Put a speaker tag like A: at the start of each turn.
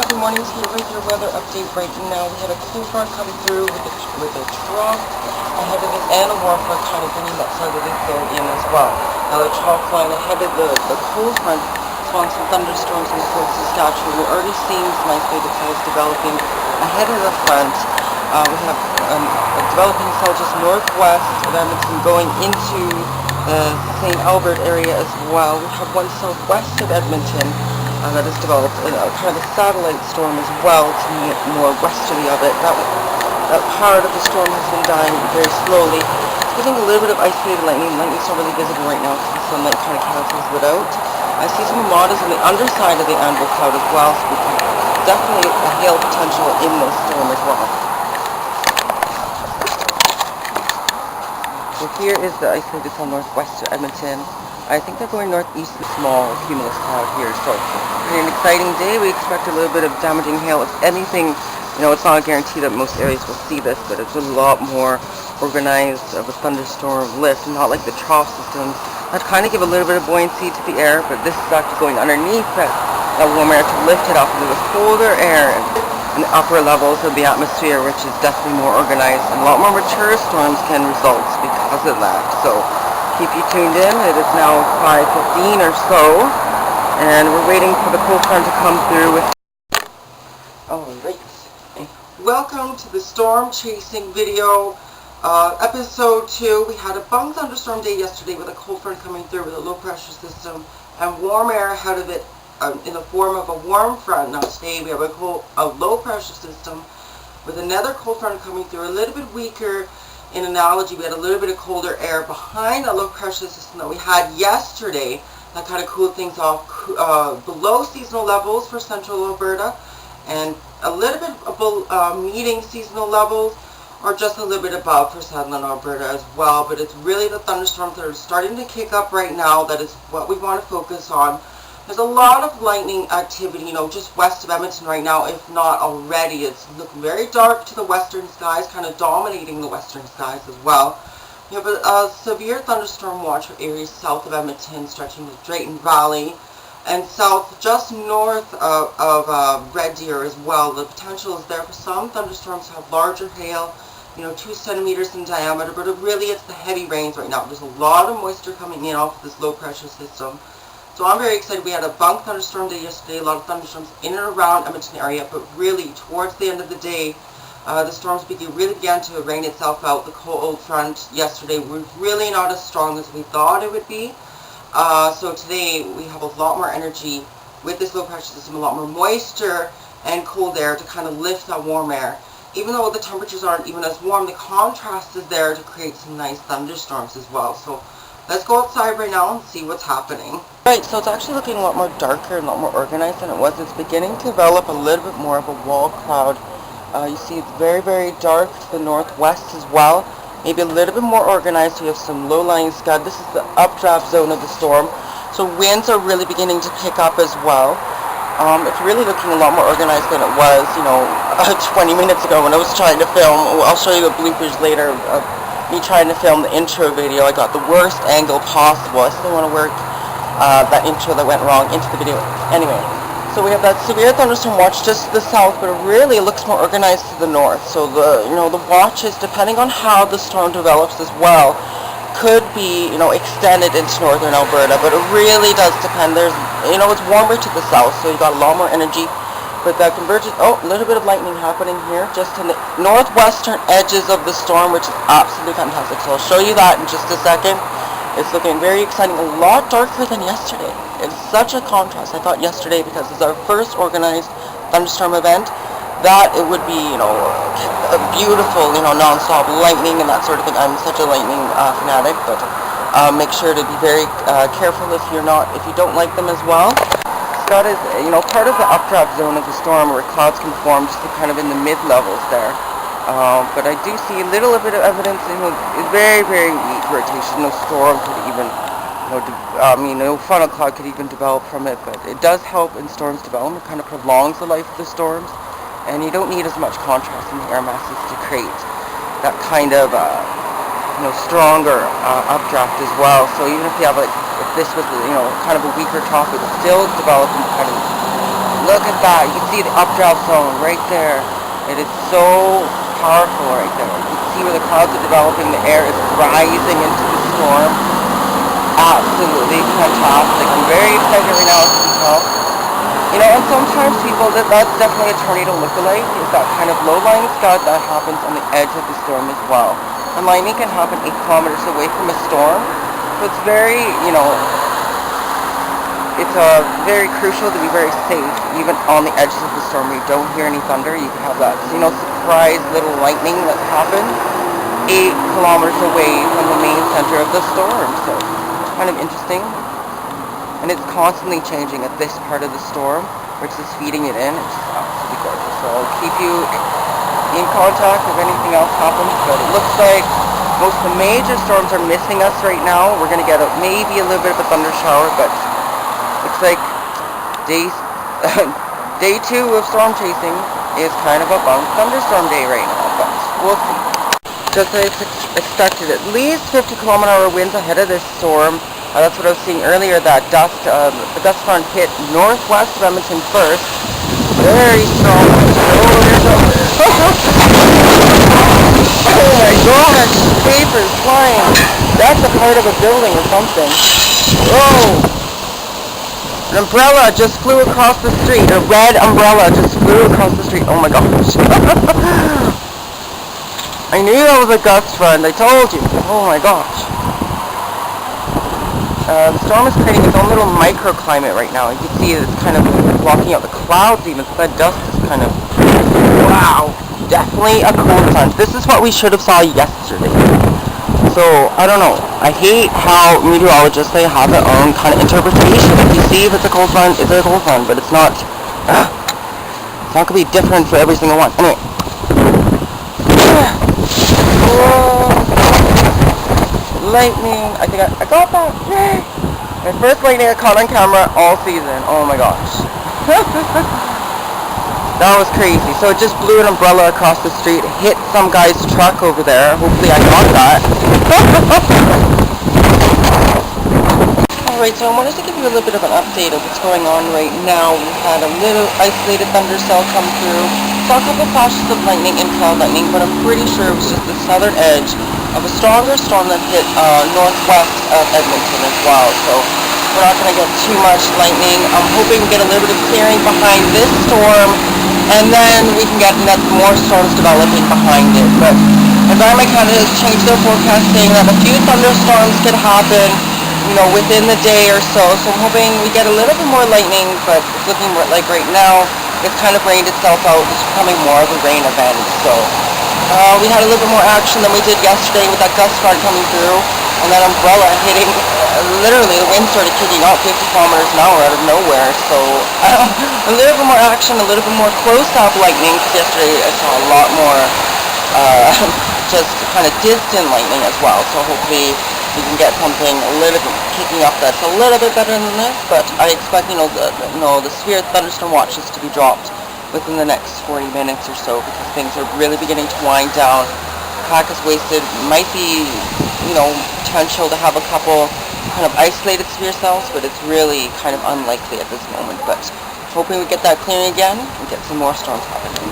A: Happy Mornings here with your weather update. Breaking now, we had a cool front coming through with a trough ahead of it and a warm front kind of bringing that southerly flow in as well. Now the trough line ahead of the cold front spawned some thunderstorms in Fort Saskatchewan. We're already seeing some isolated clouds developing ahead of the front. We have a developing cell just northwest of Edmonton going into the St. Albert area as well. We have one southwest of Edmonton that has developed kind of a satellite storm as well to the more westerly of it. That part of the storm has been dying very slowly. It's getting a little bit of isolated lightning. Lightning's not really visible right now because the sunlight kind of cancels it out. I see some models on the underside of the anvil cloud as well, so definitely a hail potential in this storm as well. So here is the isolated cell northwest of Edmonton. I think they're going northeast with small cumulus cloud here, so pretty an exciting day. We expect a little bit of damaging hail. If anything, it's not a guarantee that most areas will see this, but it's a lot more organized of a thunderstorm lift, and not like the trough systems that kind of give a little bit of buoyancy to the air, but this is actually going underneath that warm air to lift it up into this colder air in the upper levels of the atmosphere, which is definitely more organized, and a lot more mature storms can result because of that. So keep you tuned in. It is now 5:15 or so, and we're waiting for the cold front to come through with... Alright. Welcome to the storm chasing video. Episode 2. We had a bunk thunderstorm day yesterday with a cold front coming through with a low pressure system and warm air ahead of it in the form of a warm front. Now today we have a low pressure system with another cold front coming through, a little bit weaker. In analogy, we had a little bit of colder air behind the low pressure system that we had yesterday that kind of cooled things off below seasonal levels for central Alberta, and a little bit meeting seasonal levels, or just a little bit above for southern Alberta as well. But it's really the thunderstorms that are starting to kick up right now that is what we want to focus on. There's a lot of lightning activity, just west of Edmonton right now, if not already. It's looking very dark to the western skies, kind of dominating the western skies as well. We have a severe thunderstorm watch for areas south of Edmonton, stretching the Drayton Valley, and south just north of Red Deer as well. The potential is there for some thunderstorms to have larger hail, 2 centimeters in diameter, but it's the heavy rains right now. There's a lot of moisture coming in off this low pressure system. So I'm very excited. We had a bunk thunderstorm day yesterday, a lot of thunderstorms in and around Edmonton area, but really towards the end of the day, the storms really began to rain itself out. The cold front yesterday was really not as strong as we thought it would be. So today we have a lot more energy with this low pressure system, a lot more moisture and cold air to kind of lift that warm air. Even though the temperatures aren't even as warm, the contrast is there to create some nice thunderstorms as well. So let's go outside right now and see what's happening. Right, so it's actually looking a lot more darker and a lot more organized than it was. It's beginning to develop a little bit more of a wall cloud. You see it's very, very dark to the northwest as well. Maybe a little bit more organized. We have some low-lying scud. This is the updraft zone of the storm. So winds are really beginning to pick up as well. It's really looking a lot more organized than it was, 20 minutes ago when I was trying to film. I'll show you the bloopers later of me trying to film the intro video. I got the worst angle possible. I still want to work that intro that went wrong into the video. Anyway, so we have that severe thunderstorm watch just to the south, but it really looks more organized to the north. So the watches, depending on how the storm develops as well, could be extended into northern Alberta, but it really does depend. There's it's warmer to the south, so you got a lot more energy. But that convergence, a little bit of lightning happening here, just in the northwestern edges of the storm, which is absolutely fantastic. So I'll show you that in just a second. It's looking very exciting, a lot darker than yesterday. It's such a contrast. I thought yesterday, because it's our first organized thunderstorm event, that it would be, a beautiful, non-stop lightning and that sort of thing. I'm such a lightning fanatic, but make sure to be very careful if you don't like them as well. Scud is, part of the updraft zone of the storm where clouds can form just kind of in the mid-levels there. But I do see a little bit of evidence, very, very weak rotation. No storm could even, no funnel cloud could even develop from it, but it does help in storms development. It kind of prolongs the life of the storms, and you don't need as much contrast in the air masses to create that kind of, stronger updraft as well. So even if you have if this was, kind of a weaker trough, it would still develop into kind of Look at that. You can see the updraft zone right there. It is so powerful right there. You can see where the clouds are developing. The air is rising into the storm. Absolutely fantastic. I'm very excited right now, as you can tell. You know, and sometimes people, that's definitely a tornado lookalike, is that kind of low-lying scud that happens on the edge of the storm as well. And lightning can happen 8 kilometers away from a storm. So it's very, you know, it's very crucial to be very safe, even on the edges of the storm where you don't hear any thunder. You can have that, you know, surprise little lightning that happens 8 kilometers away from the main center of the storm. So it's kind of interesting. And it's constantly changing at this part of the storm, which is feeding it in. It's just absolutely gorgeous. So I'll keep you in contact if anything else happens. But it looks like most of the major storms are missing us right now. We're going to get maybe a little bit of a thunder shower, but looks like day 2 of storm chasing is kind of a thunderstorm day right now. But we'll see. Just as expected, at least 50 kilometer winds ahead of this storm. That's what I was seeing earlier, that the dust front hit northwest of Edmonton first. Very strong. Oh my gosh, papers flying. That's a part of a building or something. Whoa. An umbrella just flew across the street. A red umbrella just flew across the street. Oh my gosh. I knew that was a gust front. I told you. Oh my gosh. The storm is creating its own little microclimate right now. You can see it's kind of blocking out the clouds even, so that dust is kind of, wow, definitely a cold front. This is what we should have saw yesterday. So, I don't know. I hate how meteorologists, they have their own kind of interpretation. If you see if it's a cold front, it's a cold front, but it's not going to be different for every single one. Anyway. Lightning, I think I got that, yay! My first lightning I caught on camera all season, oh my gosh. That was crazy. So it just blew an umbrella across the street, hit some guy's truck over there, hopefully I got that. Alright, so I wanted to give you a little bit of an update of what's going on right now. We had a little isolated thunder cell come through, saw a couple flashes of lightning and cloud lightning, but I'm pretty sure it was just the southern edge of a stronger storm that hit northwest of Edmonton as well. So we're not going to get too much lightning. I'm hoping we get a little bit of clearing behind this storm, and then we can get more storms developing behind it. But Environment Canada has changed their forecast, saying that a few thunderstorms could happen, you know, within the day or so. So I'm hoping we get a little bit more lightning, but it's looking like right now it's kind of rained itself out. It's becoming more of a rain event. So we had a little bit more action than we did yesterday with that gust front coming through, and that umbrella hitting, literally the wind started kicking out 50 kilometers an hour out of nowhere. So a little bit more action, a little bit more close-up lightning, because yesterday I saw a lot more just kind of distant lightning as well. So hopefully we can get something a little bit kicking up that's a little bit better than this, but I expect, the severe thunderstorm watches to be dropped within the next 40 minutes or so, because things are really beginning to wind down. The pack is wasted. Might be, potential to have a couple kind of isolated severe cells, but it's really kind of unlikely at this moment. But hoping we get that clearing again and get some more storms happening.